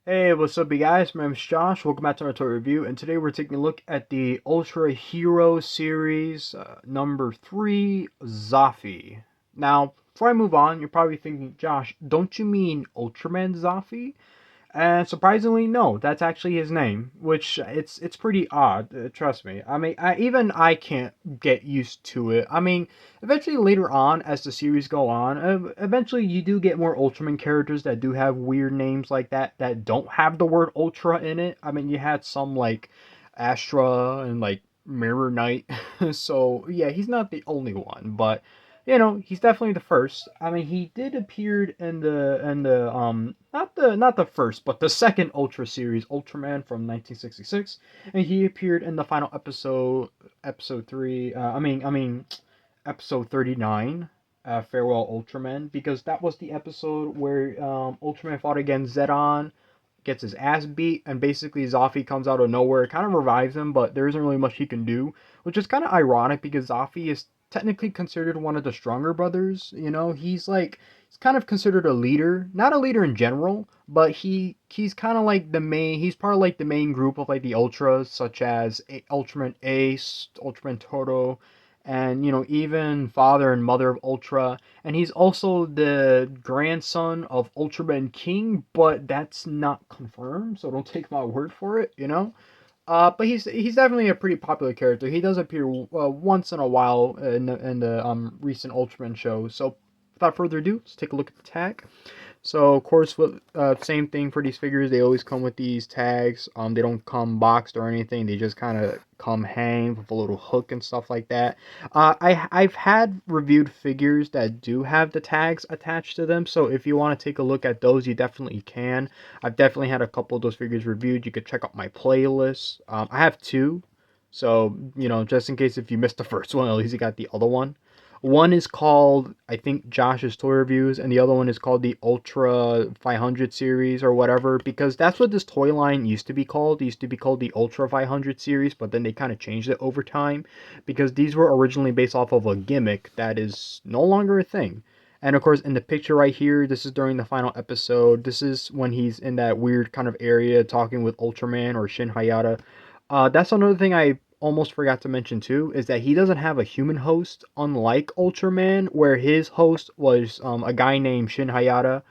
Hey, what's up, you guys? My name is Josh. Welcome back to my toy review, and today we're taking a look at the Ultra Hero series, number 3, Zoffy. Now, before I move on, you're probably thinking, Josh, don't you mean Ultraman Zoffy? And surprisingly, no, that's actually his name, which it's pretty odd. Trust me. I mean, even I can't get used to it. I mean, eventually later on, as the series go on, eventually you do get more Ultraman characters that do have weird names like that don't have the word Ultra in it. I mean, you had some like Astra and like Mirror Knight. So yeah, he's not the only one, but he's definitely the first. I mean, he did appear in the not the first, but the second Ultra series, Ultraman from 1966, and he appeared in the final episode 3. Episode 39, Farewell Ultraman, because that was the episode where Ultraman fought against Zedon, gets his ass beat, and basically Zoffy comes out of nowhere, kind of revives him, but there isn't really much he can do, which is kind of ironic because Zoffy is technically considered one of the stronger brothers. He's kind of considered a leader, not a leader in general, but he's kind of like the main. He's part of like the main group of like the Ultras, such as Ultraman Ace, Ultraman Toto, and even father and mother of Ultra, and he's also the grandson of Ultraman King, but that's not confirmed, so don't take my word for it. But he's definitely a pretty popular character. He does appear once in a while in the recent Ultraman shows. So without further ado, let's take a look at the tag. So of course, with same thing for these figures. They always come with these tags. They don't come boxed or anything. They just kind of come hanged with a little hook and stuff like that. I've had reviewed figures that do have the tags attached to them. So if you want to take a look at those, you definitely can. I've definitely had a couple of those figures reviewed. You could check out my playlist. I have two. So, just in case if you missed the first one, at least you got the other one. One is called, I think, Josh's Toy Reviews, and the other one is called the Ultra 500 series or whatever, because that's what this toy line used to be called. It used to be called the Ultra 500 series, but then they kind of changed it over time because these were originally based off of a gimmick that is no longer a thing. And of course, in the picture right here, this is during the final episode. This is when he's in that weird kind of area talking with Ultraman or Shin Hayata. That's another thing I almost forgot to mention too, is that he doesn't have a human host, unlike Ultraman, where his host was a guy named Shin Hayata.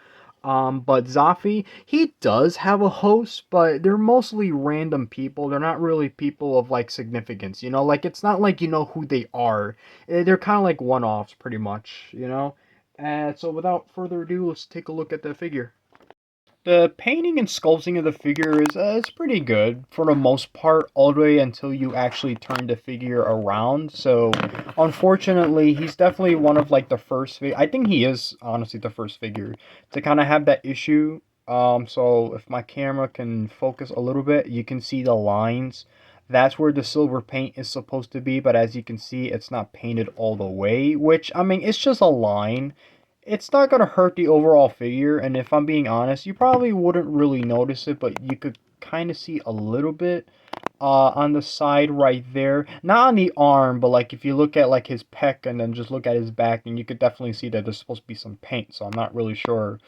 But Zoffy, he does have a host, but they're mostly random people. They're not really people of like significance, like it's not like you know who they are. They're kind of like one-offs, pretty much. And so without further ado, let's take a look at the figure. The painting and sculpting of the figure is pretty good for the most part, all the way until you actually turn the figure around. So, unfortunately, he's definitely one of like the first. I think he is honestly the first figure to kind of have that issue. So if my camera can focus a little bit, you can see the lines. That's where the silver paint is supposed to be, but as you can see, it's not painted all the way. Which I mean, it's just a line. It's not going to hurt the overall figure, and if I'm being honest, you probably wouldn't really notice it, but you could kind of see a little bit on the side right there. Not on the arm, but like if you look at like his pec and then just look at his back, and you could definitely see that there's supposed to be some paint, so I'm not really sure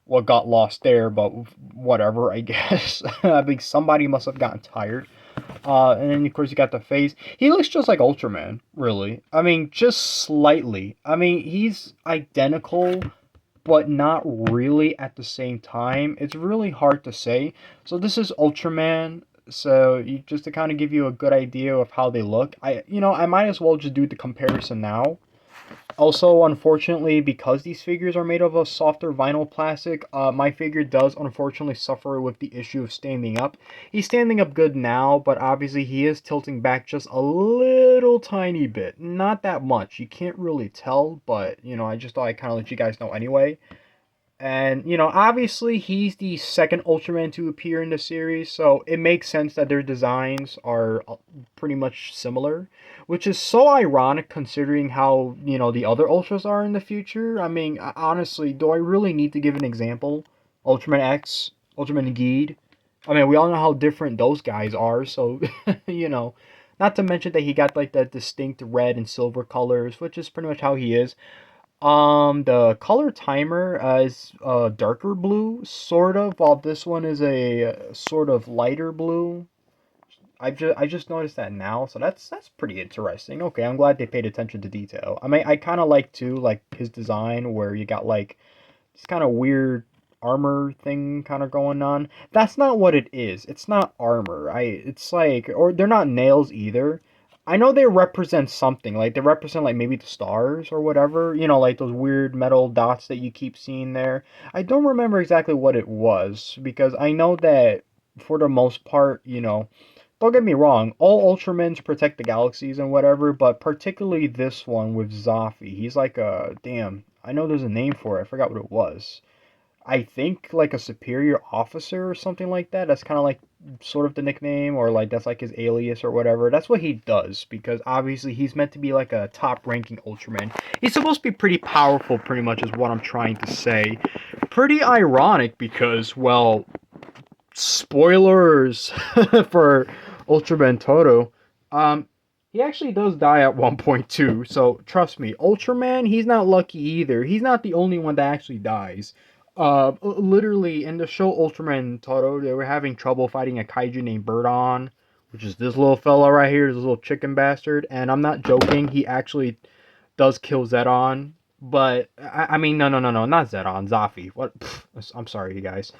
what got lost there, but whatever, I guess. I think somebody must have gotten tired. And then of course you got the face. He looks just like Ultraman, really. I mean, just slightly. I mean, he's identical, but not really at the same time. It's really hard to say. So this is Ultraman. So just to kind of give you a good idea of how they look, I might as well just do the comparison now. Also, unfortunately, because these figures are made of a softer vinyl plastic, my figure does unfortunately suffer with the issue of standing up. He's standing up good now, but obviously he is tilting back just a little tiny bit. Not that much. You can't really tell, but, I just thought I'd kind of let you guys know anyway. And, obviously he's the second Ultraman to appear in the series, so it makes sense that their designs are pretty much similar, which is so ironic considering how, the other Ultras are in the future. I mean, honestly, do I really need to give an example? Ultraman X, Ultraman Geed. I mean, we all know how different those guys are, so, not to mention that he got like that distinct red and silver colors, which is pretty much how he is. The color timer is darker blue, sort of, while this one is a sort of lighter blue. I just noticed that now, so that's pretty interesting. Okay, I'm glad they paid attention to detail. I mean, I kind of like too, like his design where you got like this kind of weird armor thing kind of going on. That's not what it is. It's not armor. It's like, or they're not nails either. I know they represent something. Like they represent like maybe the stars or whatever. You know, like those weird metal dots that you keep seeing there. I don't remember exactly what it was because I know that for the most part, don't get me wrong, all Ultramans protect the galaxies and whatever, but particularly this one with Zoffy. He's like a damn. I know there's a name for it. I forgot what it was. I think like a superior officer or something like that. That's kind of like sort of the nickname, or like that's like his alias or whatever. That's what he does because obviously he's meant to be like a top ranking Ultraman. He's supposed to be pretty powerful, pretty much, is what I'm trying to say. Pretty ironic because, well, spoilers for Ultraman Toto. Um, he actually does die at 1.2, so trust me, Ultraman, he's not lucky either. He's not the only one that actually dies. Literally, in the show Ultraman Toto, they were having trouble fighting a kaiju named Birdon, which is this little fella right here, this little chicken bastard, and I'm not joking, he actually does kill Zedon. But I mean, no, not Zedon, Zoffy. What? Pff, I'm sorry, you guys,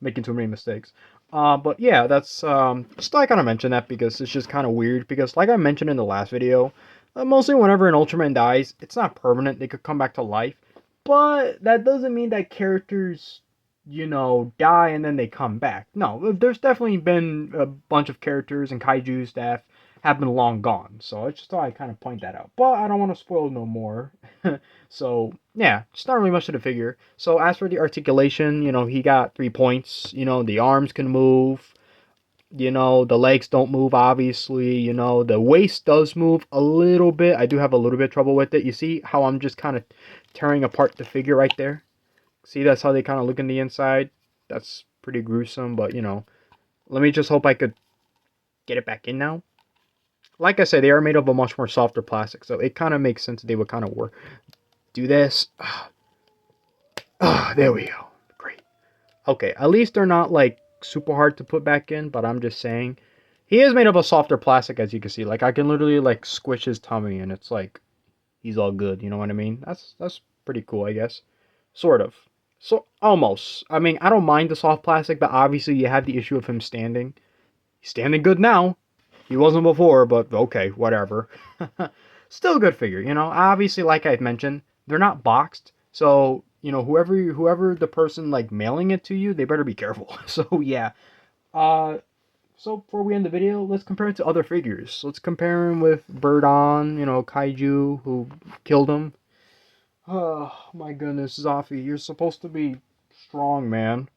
making too many mistakes. But yeah, that's just I kind of mention that because it's just kind of weird. Because like I mentioned in the last video, mostly whenever an Ultraman dies, it's not permanent. They could come back to life, but that doesn't mean that characters, die and then they come back. No, there's definitely been a bunch of characters and kaijus that have been long gone. So I just thought I'd kind of point that out. But I don't want to spoil no more. So yeah, just not really much to the figure. So as for the articulation, he got 3 points. The arms can move. The legs don't move, obviously. The waist does move a little bit. I do have a little bit of trouble with it. You see how I'm just kind of tearing apart the figure right there? See, that's how they kind of look in the inside. That's pretty gruesome, but let me just hope I could get it back in now. Like I said, they are made of a much more softer plastic, so it kind of makes sense that they would kind of work. Do this. There we go. Great. Okay, at least they're not like super hard to put back in, but I'm just saying. He is made of a softer plastic, as you can see. Like I can literally like squish his tummy and it's like he's all good, you know what I mean? That's pretty cool, I guess. Sort of. So almost. I mean, I don't mind the soft plastic, but obviously you have the issue of him standing. He's standing good now. He wasn't before, but okay, whatever. Still a good figure, Obviously, like I mentioned, they're not boxed, so whoever the person like mailing it to you, they better be careful. So yeah. So before we end the video, let's compare it to other figures. Let's compare him with Birdon, Kaiju who killed him. Oh my goodness, Zoffy, you're supposed to be strong, man.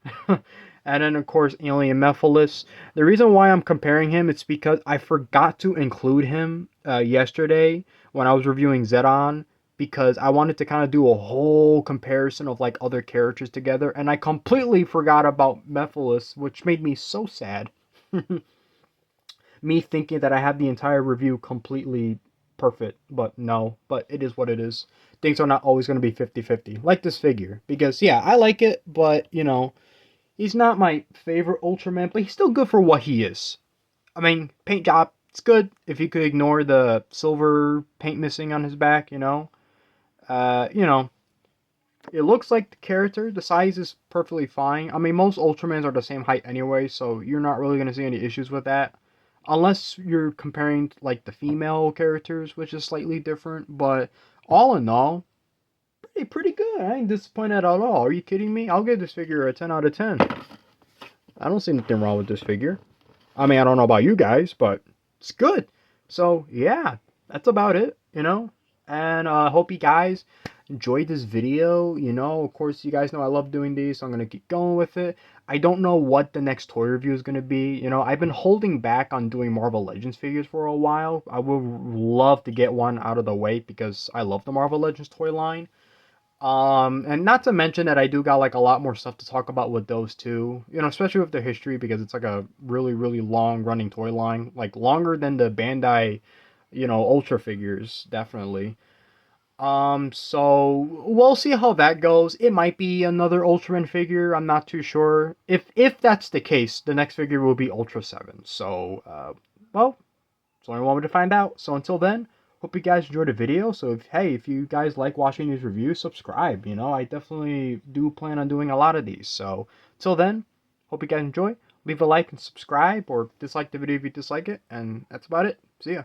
And then, of course, Alien Mephiles. The reason why I'm comparing him is because I forgot to include him yesterday when I was reviewing Zedon, because I wanted to kind of do a whole comparison of like other characters together, and I completely forgot about Mephiles, which made me so sad. Me thinking that I have the entire review completely perfect, but no, but it is what it is. Things are not always going to be 50-50, like this figure, because yeah, I like it, but he's not my favorite Ultraman, but he's still good for what he is. I mean, paint job, it's good if you could ignore the silver paint missing on his back, Uh, you know, it looks like the character, the size is perfectly fine. I mean, most Ultramans are the same height anyway, so you're not really going to see any issues with that. Unless you're comparing, like, the female characters, which is slightly different. But all in all, pretty good. I ain't disappointed at all. Are you kidding me? I'll give this figure a 10 out of 10. I don't see anything wrong with this figure. I mean, I don't know about you guys, but it's good. So, yeah, that's about it, And I hope you guys enjoyed this video. Of course, you guys know I love doing these, so I'm going to keep going with it. I don't know what the next toy review is going to be. I've been holding back on doing Marvel Legends figures for a while. I would love to get one out of the way because I love the Marvel Legends toy line. And not to mention that I do got like a lot more stuff to talk about with those too, especially with their history, because it's like a really, really long running toy line, like longer than the Bandai, Ultra figures, definitely. So we'll see how that goes. It might be another Ultraman figure. I'm not too sure. If that's the case, the next figure will be Ultra 7. So, well, it's only one way to find out. So until then, hope you guys enjoyed the video. So if you guys like watching these reviews, subscribe. You know, I definitely do plan on doing a lot of these. So till then, hope you guys enjoy. Leave a like and subscribe, or dislike the video if you dislike it. And that's about it. See ya.